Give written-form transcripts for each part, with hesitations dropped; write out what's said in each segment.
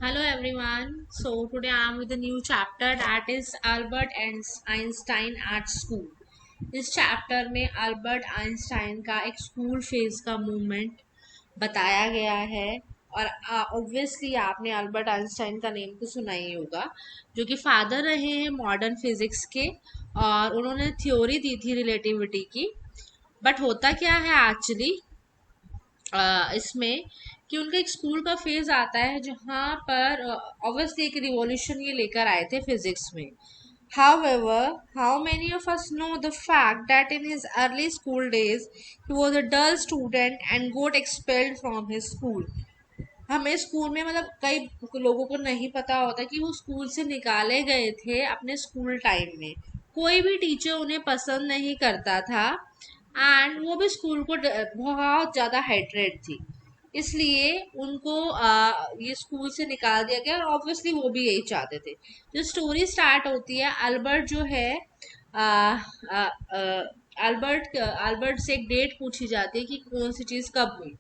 Hello everyone. So today I am with a new chapter that is Albert Einstein at school. इस chapter में Albert Einstein का एक school phase का movement बताया गया है। और ऑब्वियसली आपने अल्बर्ट आइंस्टाइन का नेम तो सुना ही होगा, जो कि फादर रहे हैं मॉडर्न फिजिक्स के। और उन्होंने थ्योरी दी थी रिलेटिविटी की। बट होता क्या है एक्चुअली इसमें कि उनका एक स्कूल का फेज आता है जहाँ पर ऑब्वियसली एक रिवॉल्यूशन ये लेकर आए थे फिजिक्स में। However, how many of us know the fact that in his early school days he was a dull student and got expelled from his school? हमें स्कूल में मतलब कई लोगों को नहीं पता होता कि वो स्कूल से निकाले गए थे अपने स्कूल टाइम में। कोई भी टीचर उन्हें पसंद नहीं करता था एंड वो भी स्कूल को बहुत ज़्यादा हेट्रेड थी। इसलिए उनको ये स्कूल से निकाल दिया गया और ऑब्वियसली वो भी यही चाहते थे। जो स्टोरी स्टार्ट होती है, अल्बर्ट जो है अल्बर्ट से एक डेट पूछी जाती है कि कौन सी चीज़ कब हुई।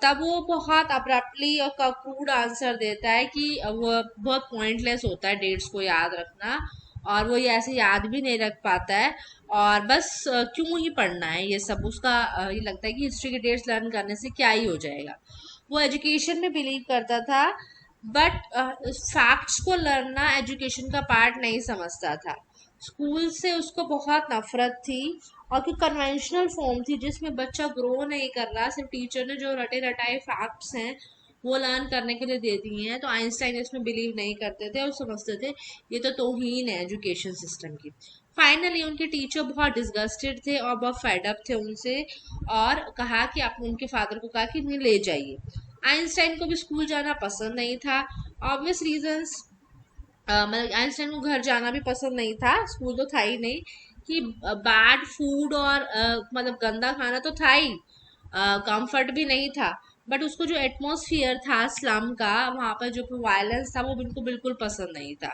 तब वो बहुत अब्रप्टली और क्रूड आंसर देता है कि वो बहुत पॉइंटलेस होता है डेट्स को याद रखना, और वो ये ऐसे याद भी नहीं रख पाता है। और बस क्यों ही पढ़ना है ये सब उसका, ये लगता है कि हिस्ट्री के डेट्स लर्न करने से क्या ही हो जाएगा। वो एजुकेशन में बिलीव करता था, बट फैक्ट्स को लर्नना एजुकेशन का पार्ट नहीं समझता था। स्कूल से उसको बहुत नफरत थी, और कि कन्वेंशनल फॉर्म थी जिसमें बच्चा ग्रो नहीं कर रहा, सिर्फ टीचर ने जो रटे रटाए फैक्ट्स हैं वो लर्न करने के लिए दे दिए हैं। तो आइंस्टाइन इसमें बिलीव नहीं करते थे और समझते थे ये तो तौहीन है एजुकेशन सिस्टम की। फाइनली उनके टीचर बहुत डिस्गस्टेड थे और बहुत फेडअप थे उनसे, और कहा कि आप उनके फादर को कहा कि इन्हें ले जाइए। आइंस्टाइन को भी स्कूल जाना पसंद नहीं था, ऑब्वियस रीजंस। मतलब आइंस्टाइन को घर जाना भी पसंद नहीं था, स्कूल तो था ही नहीं। कि बैड फूड और मतलब गंदा खाना तो था ही, कंफर्ट भी नहीं था। बट उसको जो एटमॉस्फियर था स्लम का, वहाँ पर जो वायलेंस था वो उनको बिल्कुल पसंद नहीं था।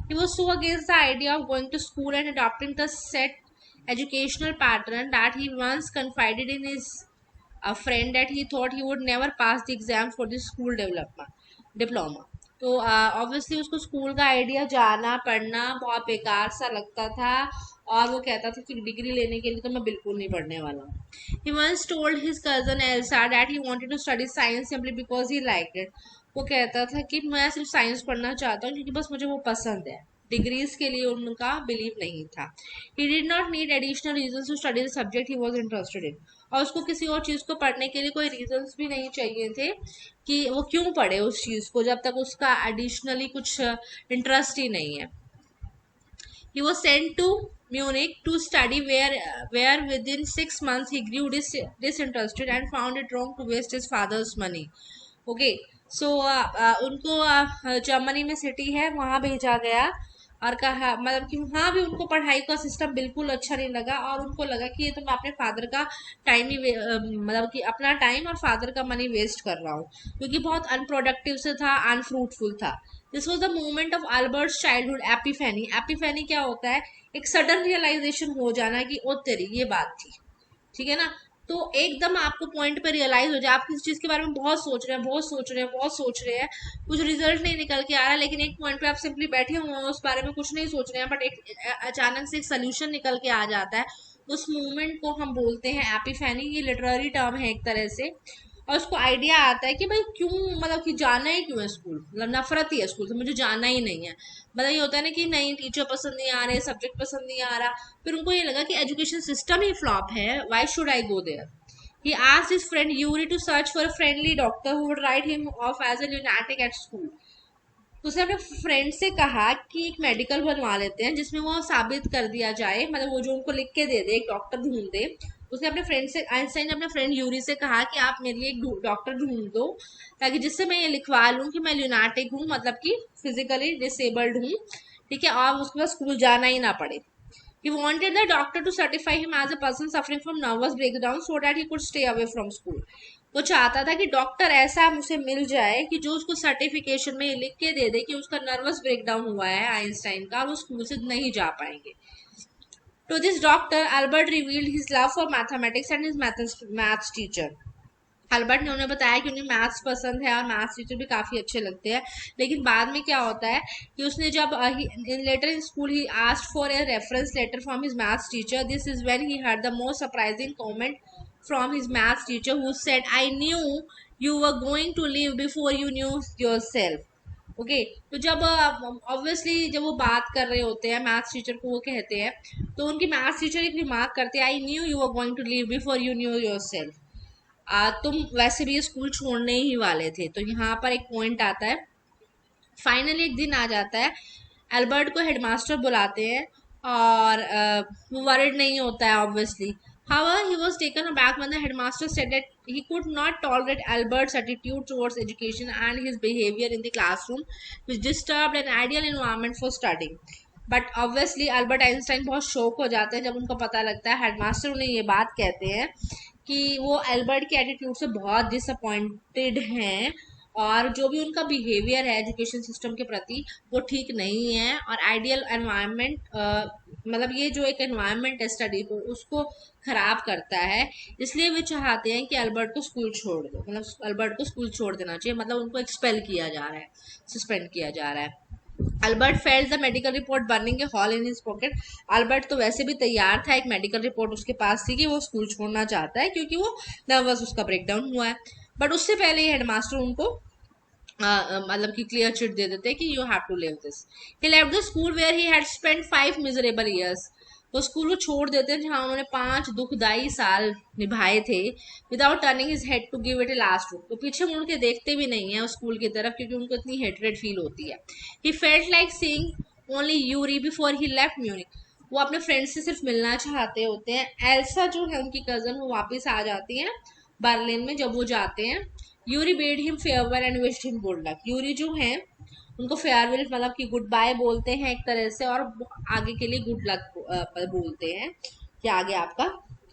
He was so against the idea of going to school and adopting the set educational pattern that he once confided in his a friend that he thought he would never pass the exam for the school development diploma। तो obviously उसको school का idea जाना पढ़ना बहुत बेकार सा लगता था, और वो कहता था कि डिग्री लेने के लिए तो मैं बिल्कुल नहीं पढ़ने वाला हूँ। He once told his cousin Elsa that he wanted to study science simply because he liked it. वो कहता था कि मैं सिर्फ साइंस पढ़ना चाहता हूँ क्योंकि बस मुझे वो पसंद है, डिग्रीज के लिए उनका बिलीव नहीं था। He did not need additional reason to study the subject he was interested in. और उसको किसी और चीज़ को पढ़ने के लिए कोई रीजंस भी नहीं चाहिए थे कि वो क्यों पढ़े उस चीज़ को, जब तक उसका एडिशनली कुछ इंटरेस्ट ही नहीं है। He was sent to Munich to study, where within 6 months he grew disinterested and found it wrong to waste his father's money. Okay, so उनको जर्मनी में सिटी है वहाँ भेजा गया, और कहा मतलब कि वहाँ भी उनको पढ़ाई का सिस्टम बिल्कुल अच्छा नहीं लगा, और उनको लगा कि ये तो मैं अपने फादर का टाइम ही मतलब कि अपना टाइम और फादर का मनी वेस्ट कर रहा हूँ, क्योंकि बहुत अनप्रोडक्टिव से था, अनफ्रूटफुल था। This was the moment of Albert's childhood epiphany. Epiphany क्या होता है? एक सडन रियलाइजेशन हो जाना कि ओ तेरी ये बात थी, ठीक है ना। तो एकदम आपको पॉइंट पे रियलाइज हो जाए, आप किसी चीज के बारे में बहुत सोच रहे हैं, बहुत सोच रहे हैं, बहुत सोच रहे हैं, कुछ रिजल्ट नहीं निकल के आ रहा है, लेकिन एक पॉइंट पे आप सिंपली बैठे हुए हैं, उस बारे में कुछ नहीं सोच रहे हैं, बट एक अचानक से एक सोल्यूशन निकल के आ जाता है। उस मूवमेंट को हम बोलते हैं एपिफैनी। ये लिटरेरी टर्म है एक तरह से। और उसको आइडिया आता है कि भाई क्यों, मतलब कि जाना ही क्यों है स्कूल, मतलब नफरत ही है स्कूल से, मुझे जाना ही नहीं है। मतलब ये होता है ना कि नहीं, टीचर पसंद नहीं आ रहे, सब्जेक्ट पसंद नहीं आ रहा, फिर उनको ये लगा कि एजुकेशन सिस्टम ही फ्लॉप है, why should I go there. He asked his friend Yuri to search for a friendly doctor who would write him off as a lunatic at school। तो उसने अपने फ्रेंड से कहा कि एक मेडिकल बनवा लेते हैं जिसमें वो साबित कर दिया जाए, मतलब वो जो उनको लिख के दे दे, एक डॉक्टर ढूंढ दे। उसने अपने फ्रेंड से, आइंस्टाइन ने अपने फ्रेंड यूरी से कहा कि आप मेरे लिए एक डॉक्टर ढूंढ दो, ताकि जिससे मैं ये लिखवा लूँ कि मैं ल्यूनाटिक हूँ, मतलब कि फिजिकली डिसेबल्ड हूँ, ठीक है, और उसके बाद स्कूल जाना ही ना पड़े। He wanted the doctor to certify him as a person suffering from nervous breakdown so that he could stay away from school। वो चाहता था कि डॉक्टर ऐसा उसे मिल जाए कि जो उसको सर्टिफिकेशन में लिख के दे दे कि उसका नर्वस ब्रेकडाउन हुआ है आइंस्टाइन का, वो स्कूल से नहीं जा पाएंगे। To this doctor, Albert revealed his love for mathematics and his maths teacher। Albert ने उन्हें बताया कि उन्हें मैथ्स पसंद है और मैथ्स टीचर भी काफ़ी अच्छे लगते हैं। लेकिन बाद में क्या होता है कि उसने जब later in school he asked for a reference letter from his maths teacher. This is when he heard the most surprising comment from his maths teacher who said, I knew you were going to leave before you knew yourself. Okay, तो जब obviously जब वो बात कर रहे होते हैं maths teacher को, वो कहते हैं, तो उनकी मैथ्स टीचर एक रिमार्क करते हैं, I knew you were going to leave before you knew yourself. तुम वैसे भी ये स्कूल छोड़ने ही वाले थे। तो यहाँ पर एक पॉइंट आता है। फाइनली एक दिन आ जाता है, एल्बर्ट को हेडमास्टर बुलाते हैं और वो वरिड नहीं होता है obviously. However, he was taken aback when the headmaster said that he could not tolerate Albert's attitude towards education and his behavior in the classroom, which disturbed an ideal environment for studying. But obviously Albert Einstein बहुत शौक हो जाते हैं जब उनको पता लगता है, हेडमास्टर उन्हें ये बात कहते हैं कि वो एल्बर्ट के एटीट्यूड से बहुत डिसअपॉइंटेड हैं और जो भी उनका बिहेवियर है एजुकेशन सिस्टम के प्रति वो ठीक नहीं है, और आइडियल एनवायरनमेंट मतलब ये जो एक एनवायरनमेंट है स्टडी को उसको खराब करता है। इसलिए वे चाहते हैं कि अल्बर्ट को स्कूल छोड़ दो, मतलब अल्बर्ट को स्कूल छोड़ देना चाहिए, मतलब उनको एक्सपेल किया जा रहा है, सस्पेंड किया जा रहा है। Albert felt the medical report burning A hall in his pocket. Albert तो वैसे भी तैयार था, एक मेडिकल रिपोर्ट उसके पास थी कि वो स्कूल छोड़ना चाहता है क्योंकि वो नर्वस, उसका ब्रेकडाउन हुआ है। बट उससे पहले ही हेडमास्टर उनको मतलब कि क्लियर चिट दे देते हैं कि you have to leave this. He left the school where he had spent 5 miserable years. वो स्कूल को छोड़ देते हैं जहाँ उन्होंने 5 दुखदाई साल निभाए थे। Without turning his head to give it a last look. तो पीछे मुड़ के देखते भी नहीं है उस स्कूल की तरफ क्योंकि उनको इतनी हेट्रेड फील होती है। He felt like seeing only Yuri before he left Munich. वो अपने फ्रेंड से सिर्फ मिलना चाहते होते हैं। एल्सा जो है उनकी कजन, वो वापस आ जाती है बर्लिन में जब वो जाते हैं। Yuri bed him farewell and wished him good luck. Yuri जो है उनको फेयरवेल मतलब कि गुड बाय बोलते हैं एक तरह से, और आगे के लिए गुड लक बोलते हैं कि आगे आपका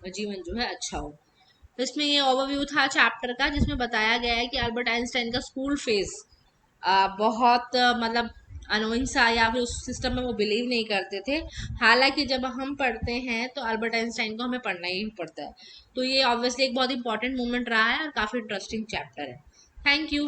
जीवन जो है अच्छा हो। तो इसमें ये ओवरव्यू था चैप्टर का जिसमें बताया गया है कि अल्बर्ट आइंस्टाइन का स्कूल फेज बहुत मतलब अनोइंग सा, या फिर उस सिस्टम में वो बिलीव नहीं करते थे। हालांकि जब हम पढ़ते हैं तो अल्बर्ट आइंस्टाइन को हमें पढ़ना ही पड़ता है। तो ये ऑब्वियसली एक बहुत इंपॉर्टेंट मोमेंट रहा है और काफ़ी इंटरेस्टिंग चैप्टर है। Thank you.